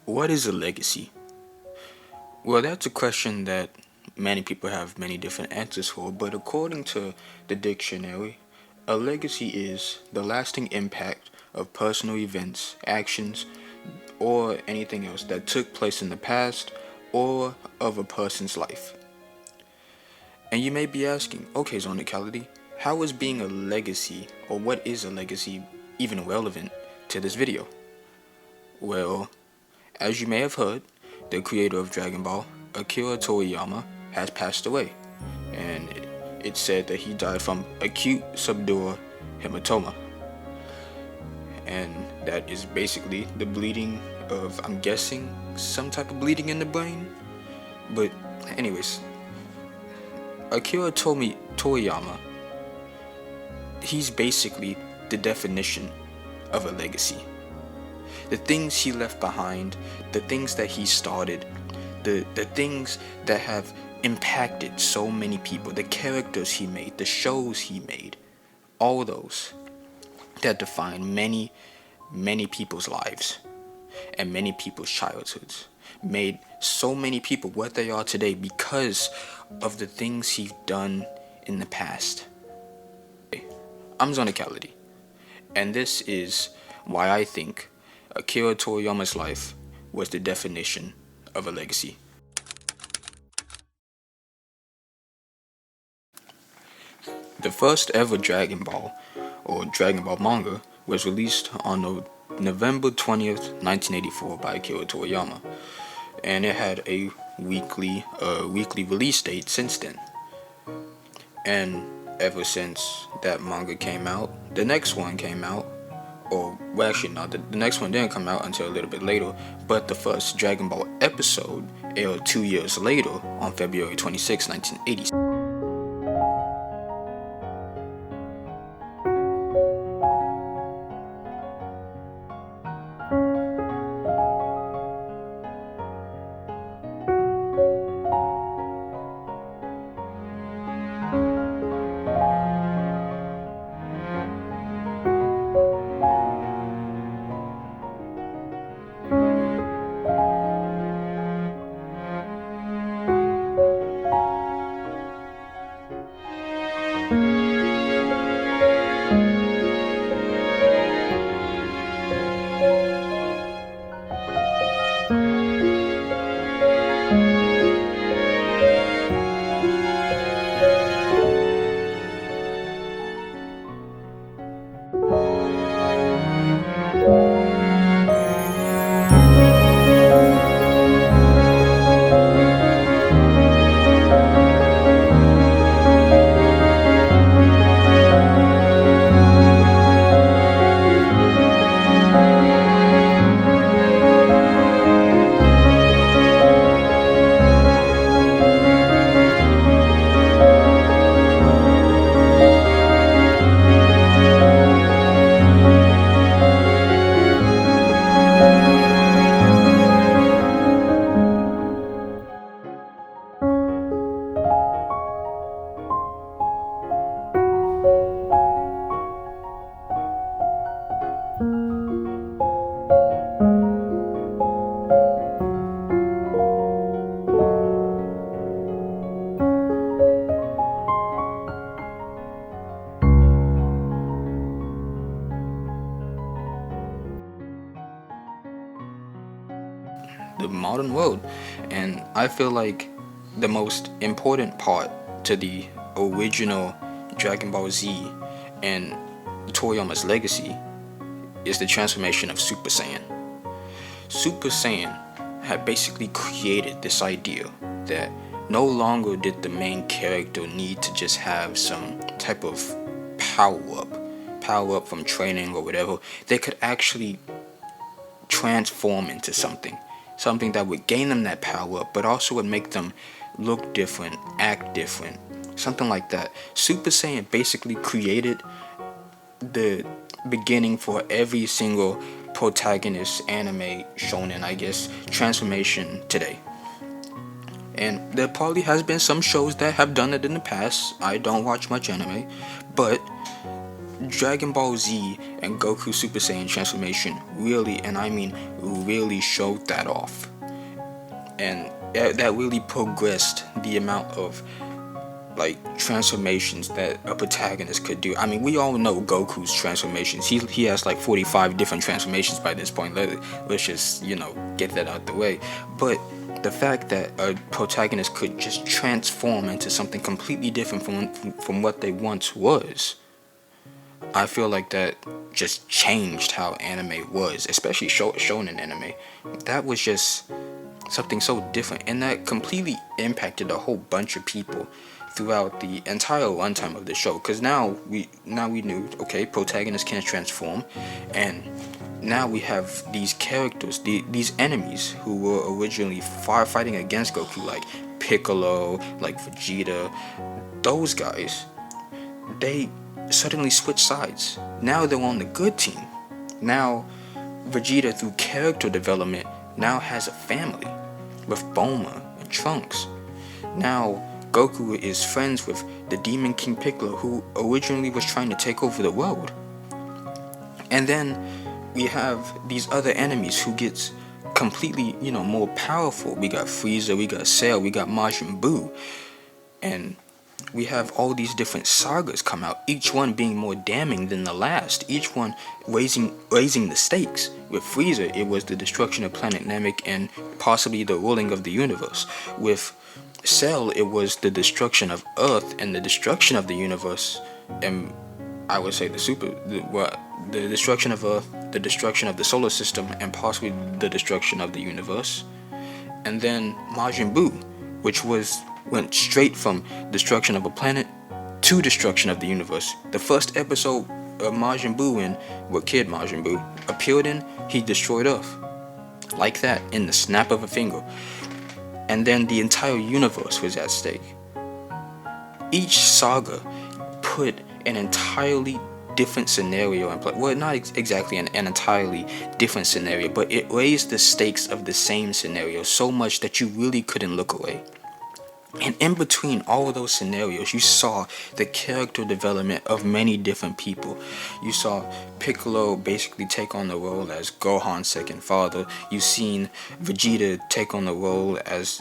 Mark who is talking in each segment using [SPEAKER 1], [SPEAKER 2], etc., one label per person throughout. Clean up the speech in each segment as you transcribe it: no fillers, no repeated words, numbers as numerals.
[SPEAKER 1] What is a legacy? Well, that's a question that many people have many different answers for, but according to the dictionary, a legacy is the lasting impact of personal events, actions, or anything else that took place in the past or of a person's life. And you may be asking, okay, Zonicality, how is being a legacy, or what is a legacy, even relevant to this video? Well, as you may have heard, the creator of Dragon Ball, Akira Toriyama, has passed away, and it's said that he died from acute subdural hematoma, and that is basically the bleeding of, I'm guessing, some type of bleeding in the brain. But anyways, Akira Toriyama, he's basically the definition of a legacy. The things he left behind, the things that he started, the things that have impacted so many people, the characters he made, the shows he made, all those that define many, many people's lives and many people's childhoods, made so many people what they are today because of the things he's done in the past. I'm Zonicality, and this is why I think Akira Toriyama's life was the definition of a legacy. The first ever Dragon Ball, or Dragon Ball manga, was released on November 20th, 1984 by Akira Toriyama, and it had a weekly release date since then. And ever since that manga came out, the next one came out, or well, actually no, the next one didn't come out until a little bit later, but the first Dragon Ball episode aired 2 years later on February 26, 1980. The modern world. And I feel like the most important part to the original Dragon Ball Z and Toriyama's legacy is the transformation of Super Saiyan. Super Saiyan had basically created this idea that no longer did the main character need to just have some type of power up from training or whatever. They could actually transform into something that would gain them that power up, but also would make them look different, act different, something like that. Super Saiyan basically created the beginning for every single protagonist anime shonen, I guess, transformation today. And there probably has been some shows that have done it in the past. I don't watch much anime, but Dragon Ball Z and Goku Super Saiyan transformation really, and I mean really, showed that off. And that really progressed the amount of like transformations that a protagonist could do. I mean, we all know Goku's transformations. He has like 45 different transformations by this point. Let's just, get that out the way. But the fact that a protagonist could just transform into something completely different from what they once was, I feel like that just changed how anime was, especially shonen anime. That was just something so different, and that completely impacted a whole bunch of people throughout the entire runtime of the show. Because now we knew, okay, protagonists can transform, and now we have these characters, these enemies who were originally fighting against Goku, like Piccolo, like Vegeta. Those guys, they suddenly switch sides. Now they're on the good team. Now Vegeta, through character development, now has a family with Bulma and Trunks. Now Goku is friends with the Demon King Piccolo, who originally was trying to take over the world. And then we have these other enemies who gets completely, more powerful. We got Frieza, we got Cell, we got Majin Buu. And we have all these different sagas come out, each one being more damning than the last, each one raising the stakes. With Frieza, it was the destruction of planet Namek and possibly the ruling of the universe. With Cell, it was the destruction of Earth and the destruction of the universe, and I would say the destruction of Earth, the destruction of the solar system, and possibly the destruction of the universe. And then Majin Buu, which went straight from destruction of a planet to destruction of the universe. The first episode of Majin Buu what Kid Majin Buu appeared in, he destroyed Earth. Like that, in the snap of a finger. And then the entire universe was at stake. Each saga put an entirely different scenario in play. Well, not exactly an entirely different scenario, but it raised the stakes of the same scenario so much that you really couldn't look away. And in between all of those scenarios, you saw the character development of many different people. You saw Piccolo basically take on the role as Gohan's second father. You seen Vegeta take on the role as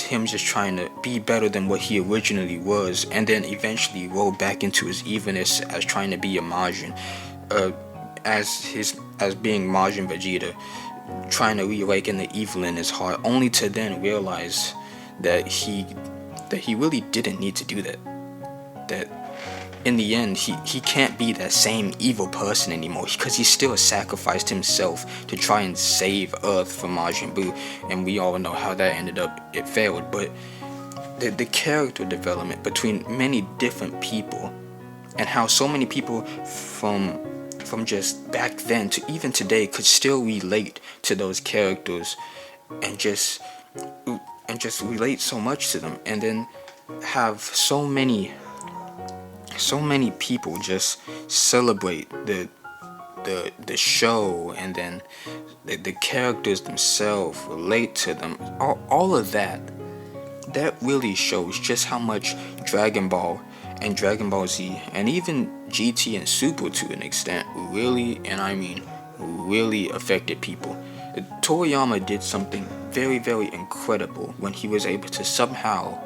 [SPEAKER 1] him just trying to be better than what he originally was, and then eventually roll back into his evilness as trying to be a Majin, as being Majin Vegeta, trying to reawaken the evil in his heart, only to then realize that he really didn't need to do that. That in the end, he can't be that same evil person anymore, because he still sacrificed himself to try and save Earth from Majin Buu, and we all know how that ended up. It failed. But the character development between many different people, and how so many people from just back then to even today could still relate to those characters, and just relate so much to them, and then have so many people just celebrate the show, and then the characters themselves relate to them. All of that really shows just how much Dragon Ball and Dragon Ball Z, and even GT and Super to an extent, really, and I mean really affected people. Toriyama did something very, very incredible when he was able to somehow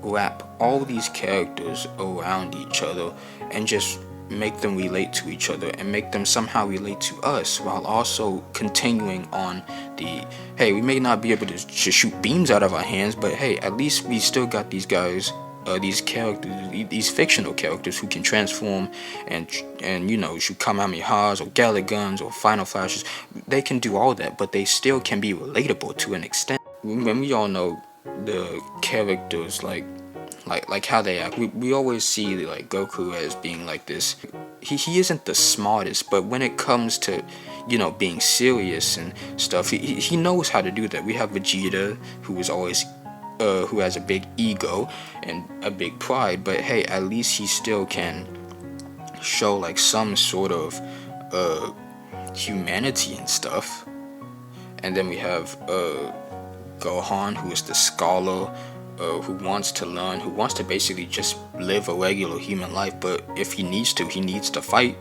[SPEAKER 1] wrap all these characters around each other and just make them relate to each other and make them somehow relate to us, while also continuing on the, hey, we may not be able to shoot beams out of our hands, but hey, at least we still got these guys, these characters, these fictional characters who can transform and shoot Kamehamehas or Galick Guns or Final Flashes. They can do all that, but they still can be relatable to an extent. When we all know the characters, like how they act, we always see like Goku as being like this. He isn't the smartest, but when it comes to being serious and stuff, he knows how to do that. We have Vegeta, who is always who has a big ego and a big pride, but hey, at least he still can show like some sort of humanity and stuff. And then we have Gohan, who is the scholar, who wants to learn, who wants to basically just live a regular human life. But if he needs to fight.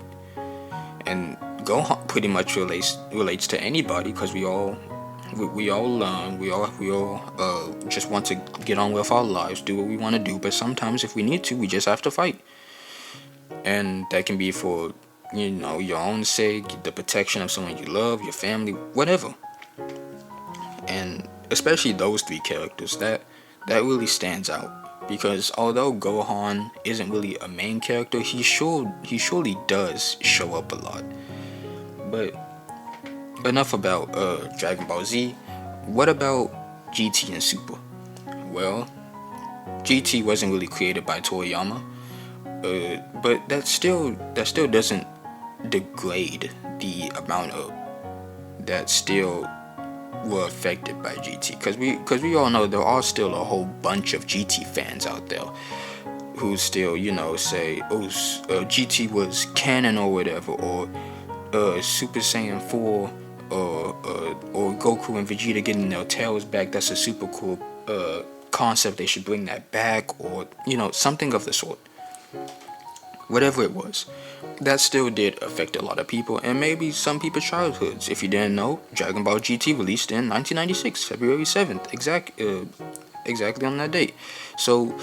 [SPEAKER 1] And Gohan pretty much relates to anybody, because we all learn, we all just want to get on with our lives, do what we want to do. But sometimes if we need to, we just have to fight, and that can be for your own sake, the protection of someone you love, your family, whatever. And especially those three characters, that really stands out, because although Gohan isn't really a main character, he surely does show up a lot. But enough about Dragon Ball Z. What about GT and Super? Well, GT wasn't really created by Toriyama, but that still doesn't degrade the amount of that still were affected by GT, because we all know there are still a whole bunch of GT fans out there who still say, oh, GT was canon or whatever, or Super Saiyan 4, or Goku and Vegeta getting their tails back, that's a super cool concept, they should bring that back, or something of the sort. Whatever it was, that still did affect a lot of people, and maybe some people's childhoods. If you didn't know, Dragon Ball GT released in 1996, February 7th, exactly on that date. So,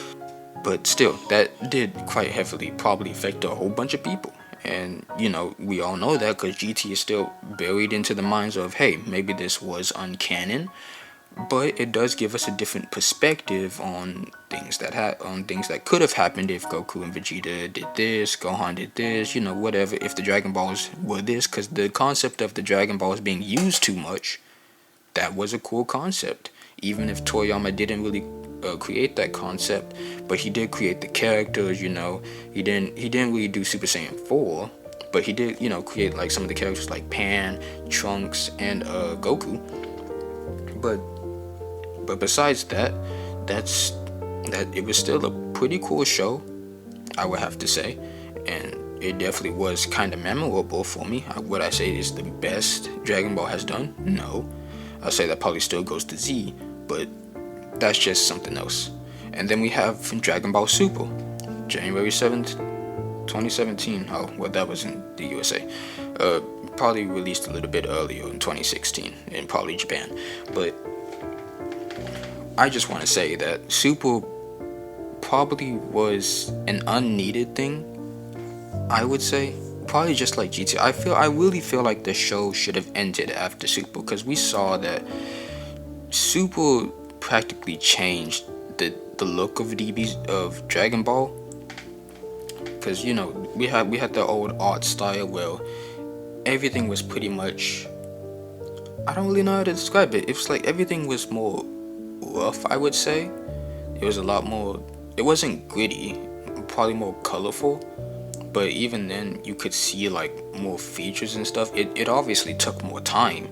[SPEAKER 1] but still, that did quite heavily probably affect a whole bunch of people. And, we all know that because GT is still buried into the minds of, hey, maybe this was uncanon, but it does give us a different perspective on things that could have happened if Goku and Vegeta did this, Gohan did this, whatever, if the Dragon Balls were this, because the concept of the Dragon Balls being used too much, that was a cool concept. Even if Toriyama didn't really create that concept, but he did create the characters. He didn't really do Super Saiyan 4, but he did create like some of the characters like Pan, Trunks, and Goku. But besides that, it was still a pretty cool show, I would have to say, and it definitely was kind of memorable for me. Would I say it's the best Dragon Ball has done? No, I'd say that probably still goes to Z, but that's just something else. And then we have Dragon Ball Super, January 7th, 2017. Oh, well, that was in the USA. Probably released a little bit earlier in 2016 in probably Japan. But I just want to say that Super probably was an unneeded thing, I would say. Probably just like GT. I really feel like the show should have ended after Super, because we saw that Super practically changed the look of Dragon Ball, because we had the old art style where everything was pretty much, I don't really know how to describe it. It was like everything was more rough, I would say. It was a lot more, it wasn't gritty, probably more colorful, but even then you could see like more features and stuff. It obviously took more time,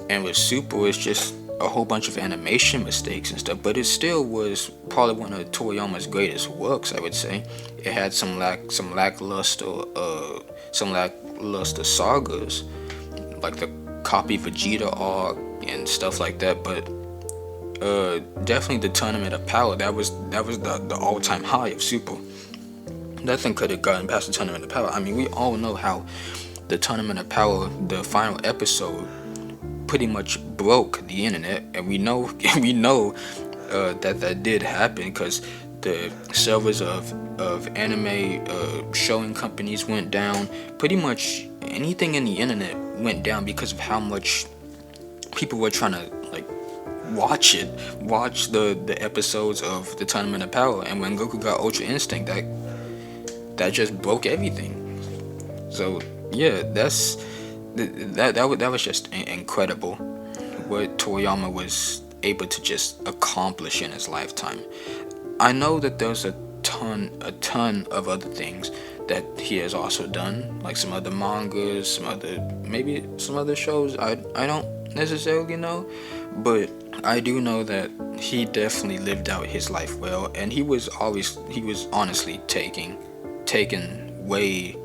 [SPEAKER 1] and with Super it's just a whole bunch of animation mistakes and stuff, but it still was probably one of Toriyama's greatest works, I would say. It had some lackluster sagas, like the copy Vegeta arc and stuff like that, but definitely the Tournament of Power, that was the all-time high of Super. Nothing could have gotten past the Tournament of Power. I mean, we all know how the Tournament of Power, the final episode, pretty much broke the internet, and we know that did happen, because the servers of anime showing companies went down. Pretty much anything in the internet went down because of how much people were trying to watch the episodes of the Tournament of Power. And when Goku got Ultra Instinct, that just broke everything. So yeah, that was just incredible what Toriyama was able to just accomplish in his lifetime. I know that there's a ton of other things that he has also done, like some other mangas, maybe some other shows. I don't necessarily know, but I do know that he definitely lived out his life well, and he was honestly taken way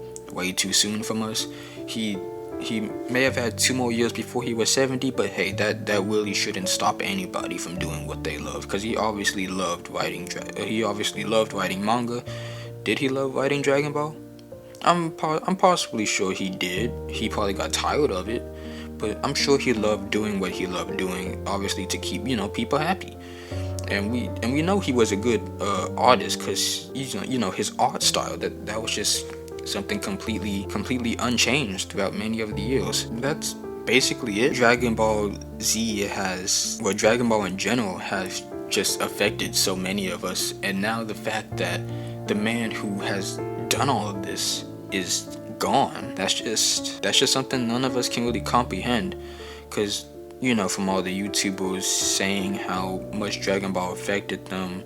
[SPEAKER 1] too soon from us. He he may have had 2 more years before he was 70, but hey, that really shouldn't stop anybody from doing what they love, because he obviously loved writing. He obviously loved writing manga. Did he love writing Dragon Ball? I'm possibly sure he did. He probably got tired of it, but I'm sure he loved doing what he loved doing, obviously to keep people happy. And we know he was a good artist, because his art style, that was just something completely unchanged throughout many of the years. That's basically it. Dragon Ball Dragon Ball in general has just affected so many of us, and now the fact that the man who has done all of this is gone, that's just something none of us can really comprehend, because from all the YouTubers saying how much Dragon Ball affected them,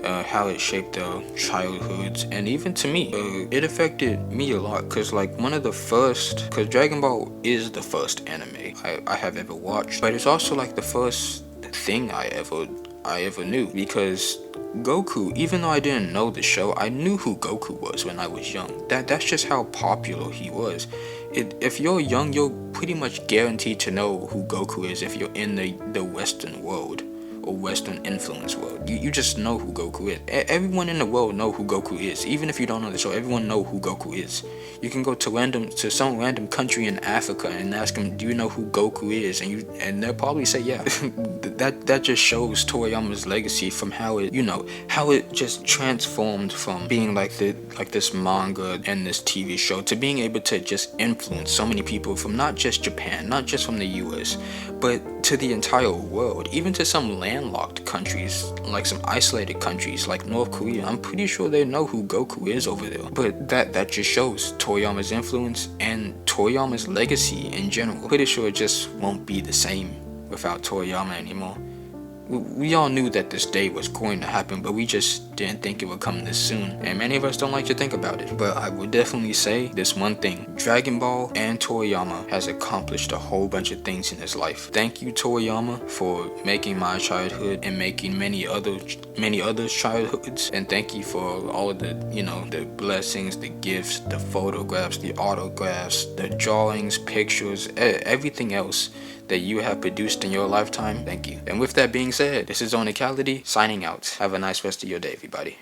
[SPEAKER 1] how it shaped their childhoods, and even to me, it affected me a lot, because because Dragon Ball is the first anime I have ever watched, but it's also like the first thing I ever knew, because Goku, even though I didn't know the show, I knew who Goku was when I was young. That's just how popular he was. If you're young, you're pretty much guaranteed to know who Goku is if you're in the Western world or Western influence world. You just know who Goku is. Everyone in the world know who Goku is. Even if you don't know the show, everyone know who Goku is. You can go to some random country in Africa and ask them, do you know who Goku is? And they'll probably say yeah. that just shows Toriyama's legacy, from how it just transformed from being like this manga and this TV show to being able to just influence so many people from not just Japan, not just from the US, but to the entire world, even to some landlocked countries, like some isolated countries like North Korea. I'm pretty sure they know who Goku is over there. But that just shows Toriyama's influence and Toriyama's legacy in general. Pretty sure it just won't be the same without Toriyama anymore. We all knew that this day was going to happen, but we just didn't think it would come this soon. And many of us don't like to think about it. But I would definitely say this one thing: Dragon Ball and Toriyama has accomplished a whole bunch of things in his life. Thank you, Toriyama, for making my childhood and making many others' childhoods. And thank you for all of the blessings, the gifts, the photographs, the autographs, the drawings, pictures, everything else that you have produced in your lifetime. Thank you. And with that being said, this is Onicality signing out. Have a nice rest of your day, everybody.